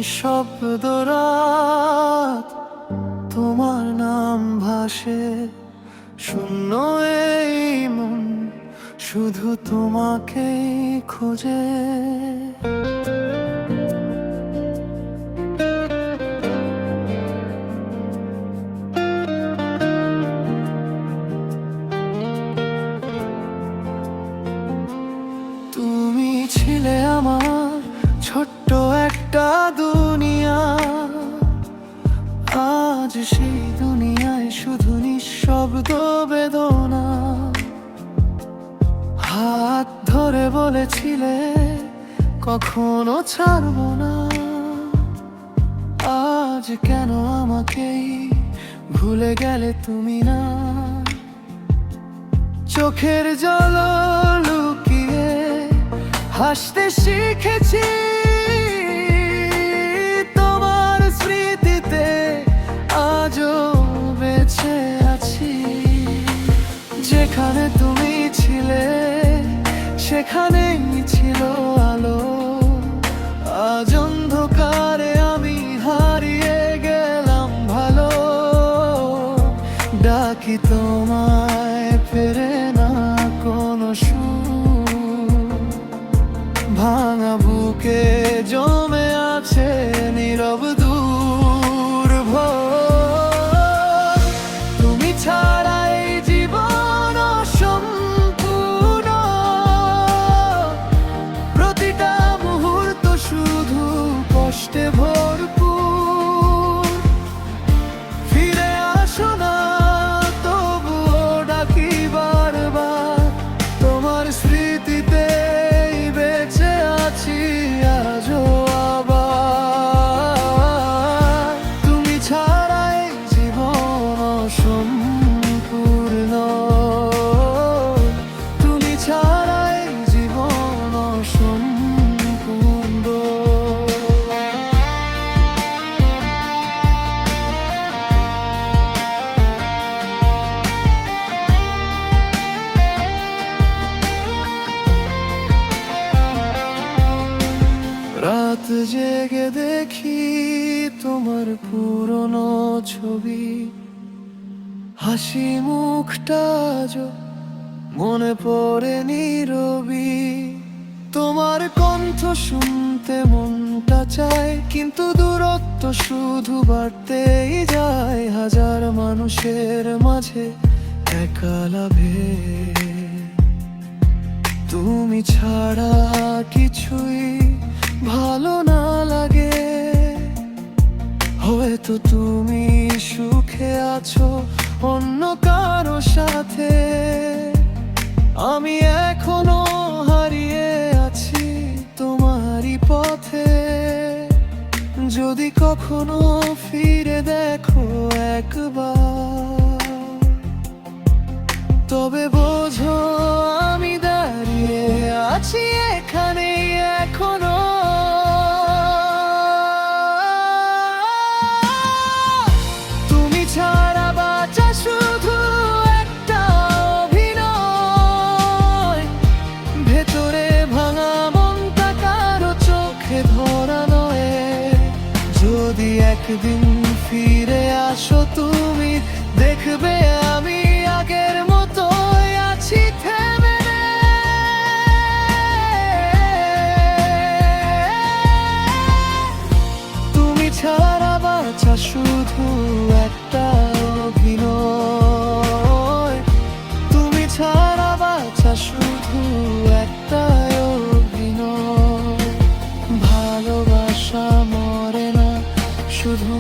নিঃশব্দ রাত, তোমার নাম ভাসে শূন্য এই মন, শুধু তোমাকেই খোঁজে। তুমি ছিলে আমার ছোট্ট একটা দুনিয়া, আজ সেই দুনিয়ায় শুধু নিঃশব্দ বেদনা। হাত ধরে বলেছিলে কখনো ছাড়বো না, আজ কেন আমাকেই ভুলে গেলে তুমি না? চোখের জল লুকিয়ে হাসতে শিখেছি, তোমার স্মৃতিতে আজও বেঁচে আছি। যেখানে তুমি ছিলে সেখানেই ছিল আলো, আজ অন্ধকারে আমি হারিয়ে গেলাম ভালো। ডাকি তোমায় ফেরে না কোনো সুর, ভাঙা বুকে জমে আছে নীরব দুর্ভোগ। তুমি ছাড়া এই জীবন অসম্পূর্ণ, প্রতিটা মুহূর্ত শুধু কষ্টে ভরপুর। ফিরে আসো না তবুও ডাকি বারবার, তোমার স্মৃতিতে বেঁচে আছি আজও আবার। তুমি ছাড়া এই জীবন অসম্পূর্ণ, তুমি ছাড়া এই জীবন অসম্পূর্ণ। রাত জেগে দেখি তোমার পুরনো ছবি, হাসি মুখটা আজও মনে পড়ে নীরবি। তোমার কণ্ঠ শুনতে মনটা চায়, কিন্তু দূরত্ব শুধু বাড়তেই যায়। হাজার মানুষের মাঝে একা লাভে, তুমি ছাড়া কিছুই ভালো না লাগে। হয়তো তুমি সুখে আছো অন্য কারো সাথে, আমি এখনো হারিয়ে আছি তোমারই পথে। যদি কখনো ফিরে দেখো একবার, তবে বোঝো আমি দাঁড়িয়ে আছি এখানে এখনো। তুমি ছাড়া বাঁচা শুধু একটা অভিনয়, ভেতরে ভাঙা মনটা কারো চোখে ধরা নয়। যদি একদিন ফিরে আসো তুমি, দেখবে আমি আগের মতোই আছি থেমে। তুমি ছাড়া বাঁচা শুধু একটা অভিনয়, তুমি ছাড়া বাঁচা শুধু একটা অভিনয়। ভালোবাসা মরে না, শুধু